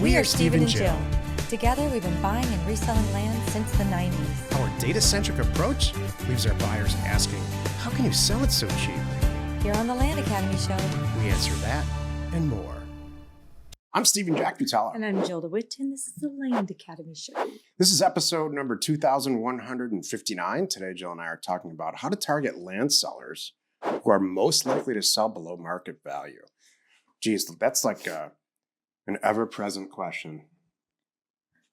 We are Steve and Jill. Together, we've been buying and reselling land since the 90s. Our data-centric approach leaves our buyers asking, how can you sell it so cheap? Here on the Land Academy Show, We answer that and more. I'm Steve and Jack Butala. And I'm Jill DeWit, and this is the Land Academy Show. This is episode number 2159. Today, Jill and I are talking about how to target land sellers who are most likely to sell below market value. Geez, that's like an ever-present question.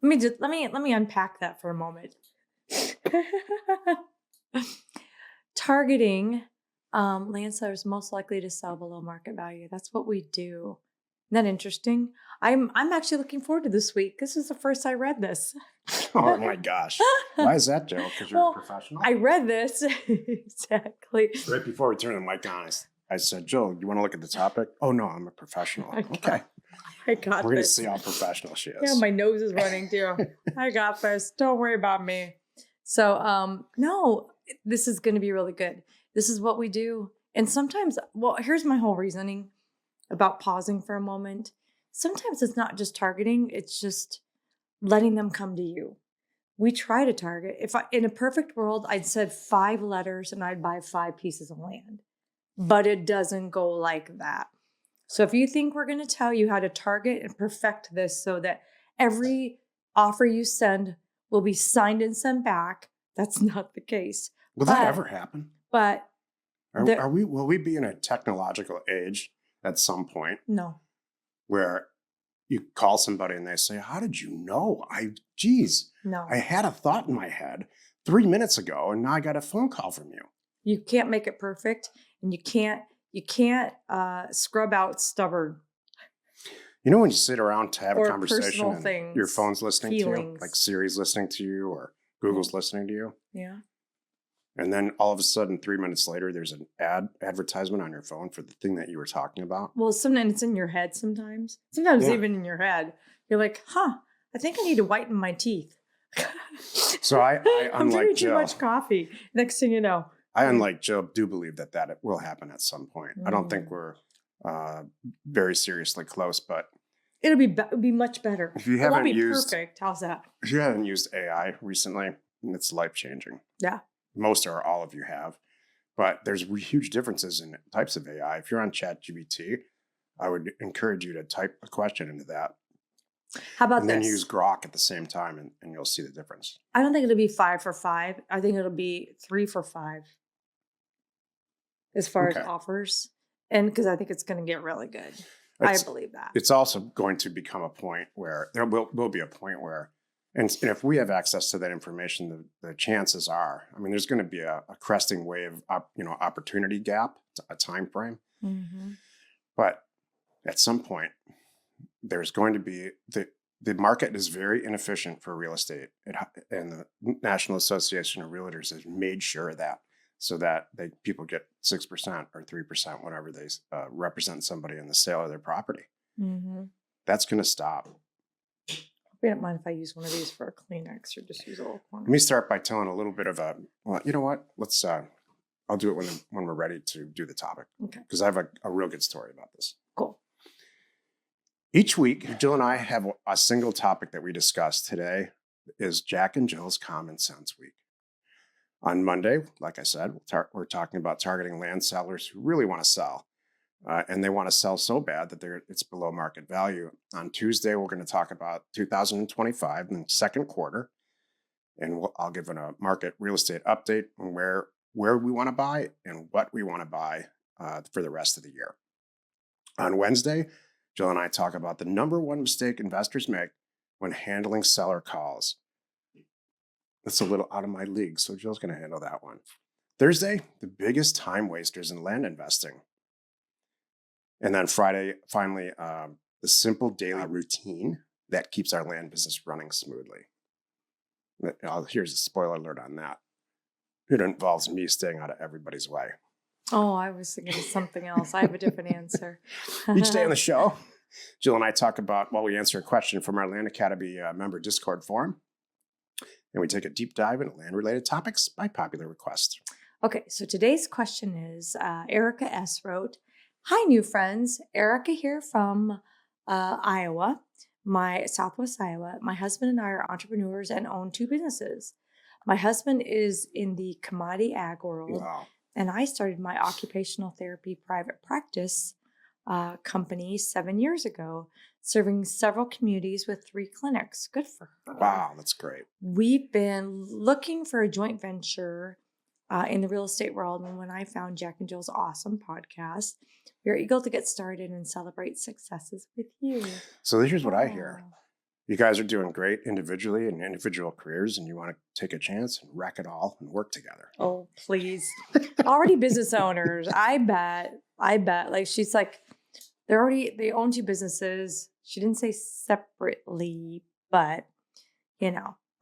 Let me unpack that for a moment. Targeting land sellers most likely to sell below market value. That's what we do. Isn't that interesting? I'm actually looking forward to this week. This is the first I read this. Oh my gosh. Why is that, Jill? Because you're a professional? I read this. Exactly. Right before we turned the mic on, I said, Jill, you want to look at the topic? Oh, no, I'm a professional. Okay. I got We're going to this. see how professional she is. Yeah, my nose is running too. I got this. Don't worry about me. So, no, this is going to be really good. This is what we do. And sometimes, well, here's my whole reasoning about pausing for a moment. Sometimes it's not just targeting. It's just letting them come to you. We try to target. In a perfect world, I'd send 5 letters and I'd buy 5 pieces of land. But it doesn't go like that. So if you think we're going to tell you how to target and perfect this so that every offer you send will be signed and sent back, that's not the case. Will that ever happen? But will we be in a technological age at some point? No. Where you call somebody and they say, how did you know? No. I had a thought in my head 3 minutes ago and now I got a phone call from you. You can't make it perfect, and you can't scrub out stubborn. You know when you sit around to have a conversation and things, your phone's listening feelings. to you, like Siri's listening to you or Google's listening to you? Yeah. And then all of a sudden, 3 minutes later, there's an advertisement on your phone for the thing that you were talking about. Well, sometimes it's in your head sometimes. Sometimes even in your head. You're like, I think I need to whiten my teeth. So I I'm unlike drinking Jill, too much coffee. Next thing you know. I, unlike Jill, do believe that it will happen at some point. I don't think we're very seriously close, but it'll be much better. If you haven't used perfect, how's that? If you haven't used AI recently, it's life-changing. Yeah. Most or all of you have, but there's huge differences in types of AI. If you're on ChatGPT, I would encourage you to type a question into that. How about and this? then use Grok at the same time, and you'll see the difference. I don't think it'll be 5 for 5. I think it'll be 3 for 5 as far as offers, and because I think it's going to get really good. I believe that. It's also going to become a point where there will be a point where. And if we have access to that information, the chances are, there's going to be a cresting wave, opportunity gap, a time frame. Mm-hmm. But at some point, there's going to be the market is very inefficient for real estate, and the National Association of Realtors has made sure of that, so that people get 6% or 3% whenever they represent somebody in the sale of their property. Mm-hmm. That's going to stop. We don't mind if I use one of these for a Kleenex or just use a little corner. Let me start by telling a little bit of you know what? Let's, I'll do it when we're ready to do the topic. Okay. Because I have a real good story about this. Cool. Each week, Jill and I have a single topic that we discuss. Today is Jack and Jill's Common Sense Week. On Monday, like I said, we're talking about targeting land sellers who really want to sell. And they want to sell so bad that it's below market value. On Tuesday, we're going to talk about 2025 in the second quarter. And I'll give a market real estate update on where we want to buy and what we want to buy for the rest of the year. On Wednesday, Jill and I talk about the number one mistake investors make when handling seller calls. That's a little out of my league, so Jill's going to handle that one. Thursday, the biggest time wasters in land investing. And then Friday, finally, the simple daily routine that keeps our land business running smoothly. Here's a spoiler alert on that. It involves me staying out of everybody's way. Oh, I was thinking of something else. I have a different answer. Each day on the show, Jill and I talk about, we answer a question from our Land Academy member Discord forum. And we take a deep dive into land-related topics by popular request. Okay, so today's question is, Erica S. wrote, "Hi, new friends. Erica here from Iowa. Southwest Iowa. My husband and I are entrepreneurs and own 2 businesses. My husband is in the commodity ag world, Wow. and I started my occupational therapy private practice company 7 years ago, serving several communities with 3 clinics. Good for her. Wow, that's great. We've been looking for a joint venture in the real estate world. And when I found Jack and Jill's awesome podcast, we are eager to get started and celebrate successes with you. So here's what I hear. Oh. You guys are doing great individually and individual careers, and you want to take a chance and wreck it all and work together. Oh, please. Already business owners. I bet. Like she's like, they own 2 businesses. She didn't say separately, but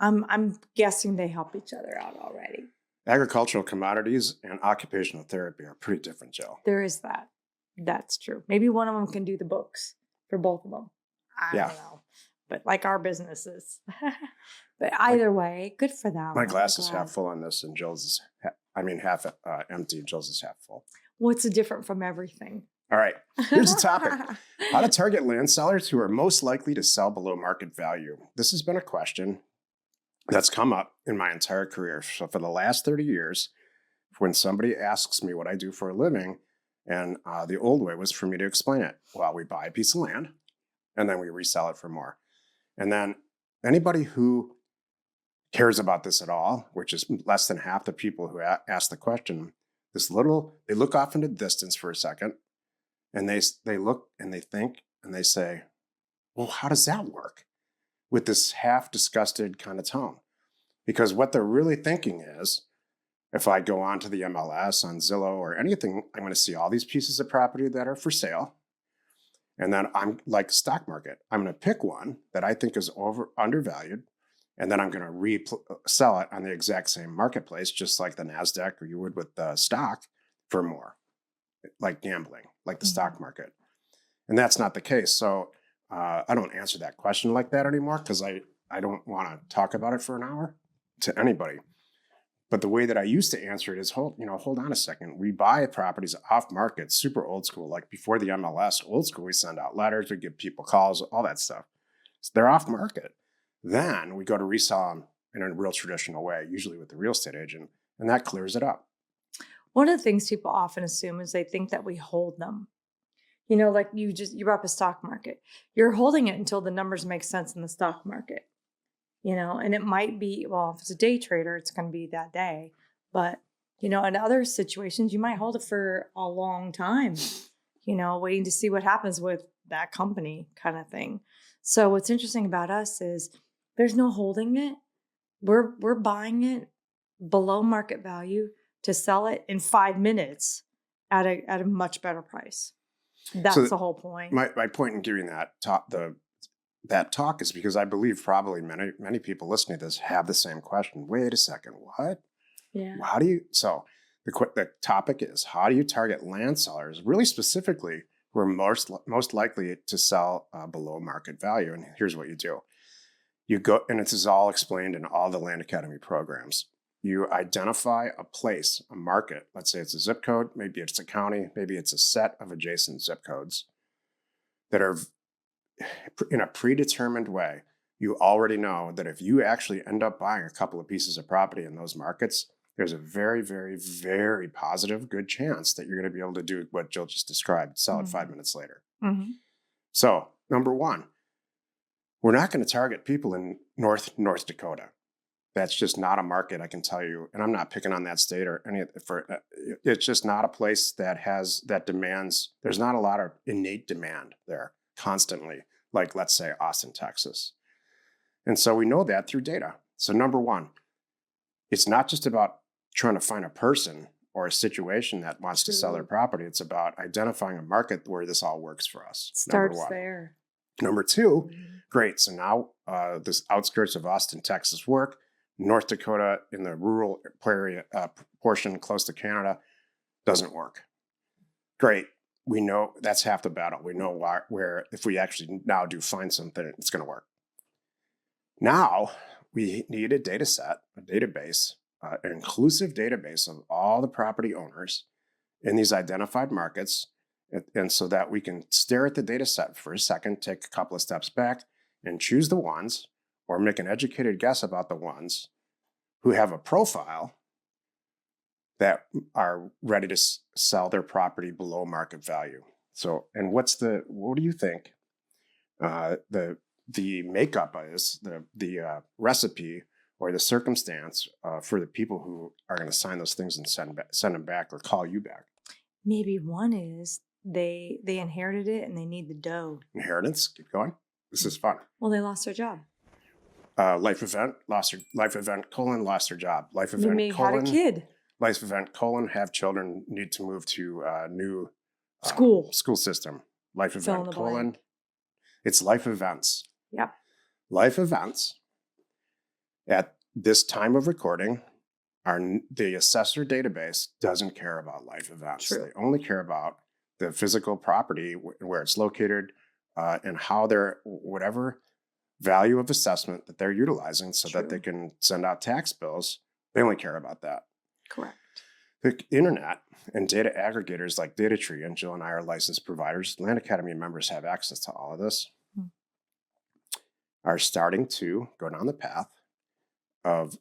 I'm guessing they help each other out already. Agricultural commodities and occupational therapy are pretty different, Jill. There is that. That's true. Maybe one of them can do the books for both of them. I don't know. But like our businesses. But either way, good for them. My glass is half full on this, and Jill's is, half empty, and Jill's is half full. What's different from everything? All right, here's the topic. How to target land sellers who are most likely to sell below market value. This has been a question that's come up in my entire career. So for the last 30 years, when somebody asks me what I do for a living, and the old way was for me to explain it. Well, we buy a piece of land, and then we resell it for more. And then anybody who cares about this at all, which is less than half the people who ask the question, they look off into the distance for a second, and they look and they think and they say, well, how does that work? With this half disgusted kind of tone. Because what they're really thinking is, if I go onto the MLS, on Zillow or anything, I'm going to see all these pieces of property that are for sale. And then I'm like the stock market. I'm going to pick one that I think is undervalued. And then I'm going to sell it on the exact same marketplace, just like the NASDAQ or you would with the stock, for more, like gambling, like the stock market. And that's not the case. So I don't answer that question like that anymore because I don't want to talk about it for an hour to anybody. But the way that I used to answer it is, hold on a second. We buy properties off market, super old school, like before the MLS, old school. We send out letters, we give people calls, all that stuff. So they're off market. Then we go to resell them in a real traditional way, usually with the real estate agent, and that clears it up. One of the things people often assume is they think that we hold them. Like you brought up a stock market. You're holding it until the numbers make sense in the stock market. And it might be, well, if it's a day trader, it's going to be that day. But, in other situations, you might hold it for a long time, waiting to see what happens with that company kind of thing. So what's interesting about us is there's no holding it. We're buying it below market value to sell it in 5 minutes at a much better price. That's the whole point. My point in giving that talk is because I believe probably many people listening to this have the same question. Wait a second, what? Yeah. How do you? So the topic is, how do you target land sellers, really specifically, who are most likely to sell below market value? And here's what you do. You go, and this is all explained in all the Land Academy programs. You identify a place, a market. Let's say it's a zip code, maybe it's a county, maybe it's a set of adjacent zip codes that are in a predetermined way. You already know that if you actually end up buying a couple of pieces of property in those markets, there's a very, very, very positive, good chance that you're going to be able to do what Jill just described, sell it 5 minutes later. Mm-hmm. So, number one, we're not going to target people in North Dakota. That's just not a market, I can tell you. And I'm not picking on that state or any it's just not a place that demands, there's not a lot of innate demand there constantly, like let's say Austin, Texas. And so we know that through data. So number one, it's not just about trying to find a person or a situation that wants to sell their property. It's about identifying a market where this all works for us. Starts there. Number two, great. So now this outskirts of Austin, Texas work. North Dakota in the rural area portion close to Canada doesn't work. Great. We know that's half the battle. We know where if we actually now do find something, it's going to work. Now we need a data set, a database, an inclusive database of all the property owners in these identified markets. And so that we can stare at the data set for a second, take a couple of steps back, and choose the ones, or make an educated guess about the ones who have a profile that are ready to sell their property below market value. So, and what do you think the makeup is, the recipe or the circumstance for the people who are going to sign those things and send them back or call you back? Maybe one is they inherited it and they need the dough. Inheritance, keep going. This is fun. Well, they lost their job. Life event, lost their job. Life event, Maybe had a kid. Life event, have children, need to move to a new school system. Life Fill in event, the blank. it's life events. Yep. Life events at this time of recording, the assessor database doesn't care about life events. True. They only care about the physical property, where it's located, and how they're, whatever value of assessment that they're utilizing so that they can send out tax bills. They only care about that. Correct. The internet and data aggregators like DataTree, and Jill and I are licensed providers, Land Academy members have access to all of this, are starting to go down the path of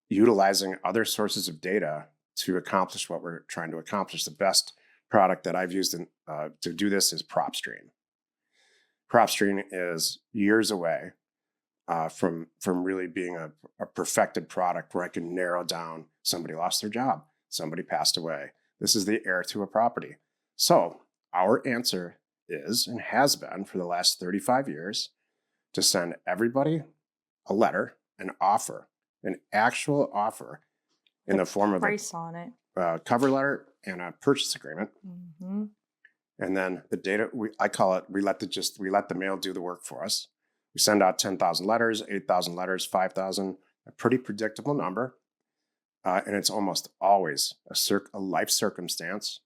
utilizing other sources of data to accomplish what we're trying to accomplish. The best product that I've used to do this is PropStream. PropStream is years away from really being a perfected product where I can narrow down somebody lost their job, somebody passed away. This is the heir to a property. So our answer is, and has been for the last 35 years, to send everybody a letter, an offer, an actual offer in the form of price on it, cover letter and a purchase agreement. Mm-hmm. And then the data, I call it, we let the mail do the work for us. We send out 10,000 letters, 8,000 letters, 5,000, a pretty predictable number. And it's almost always a life circumstance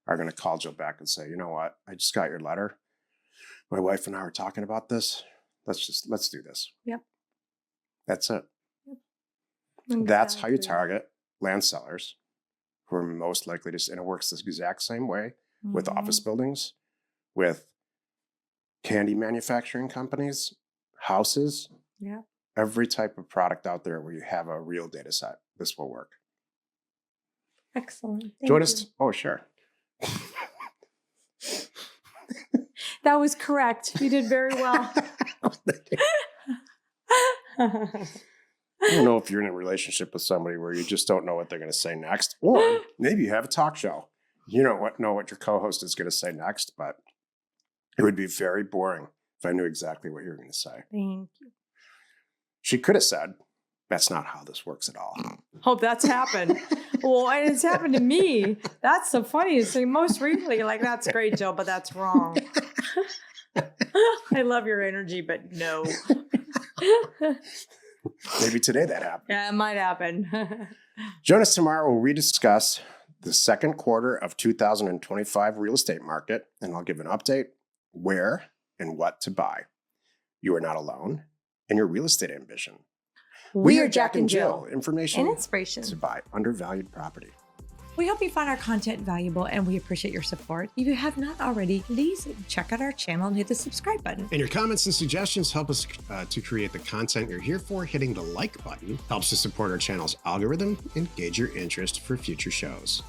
are going to call Jill back and say, you know what, I just got your letter. My wife and I were talking about this. Let's do this. Yep. That's it. Yep. That's how you target land sellers who are most likely to, and it works the exact same way with office buildings, with candy manufacturing companies, houses, every type of product out there where you have a real data set. This will work. Excellent. Join us. Oh, sure. That was correct. You did very well. I don't know if you're in a relationship with somebody where you just don't know what they're going to say next, or maybe you have a talk show. You don't know what your co-host is going to say next, but it would be very boring if I knew exactly what you were going to say. Thank you. She could have said, that's not how this works at all. Hope that's happened. Well, and it's happened to me. That's the funniest thing. Most recently, like, that's great, Jill, but that's wrong. I love your energy, but no. Maybe today that happened. Yeah, it might happen. Join us tomorrow where we discuss the second quarter of 2025 real estate market, and I'll give an update where and what to buy. You are not alone in your real estate ambition. We are Jack and Jill. Information and inspiration to buy undervalued property. We hope you find our content valuable and we appreciate your support. If you have not already, please check out our channel and hit the subscribe button. And your comments and suggestions help us to create the content you're here for. Hitting the like button helps to support our channel's algorithm and gauge your interest for future shows.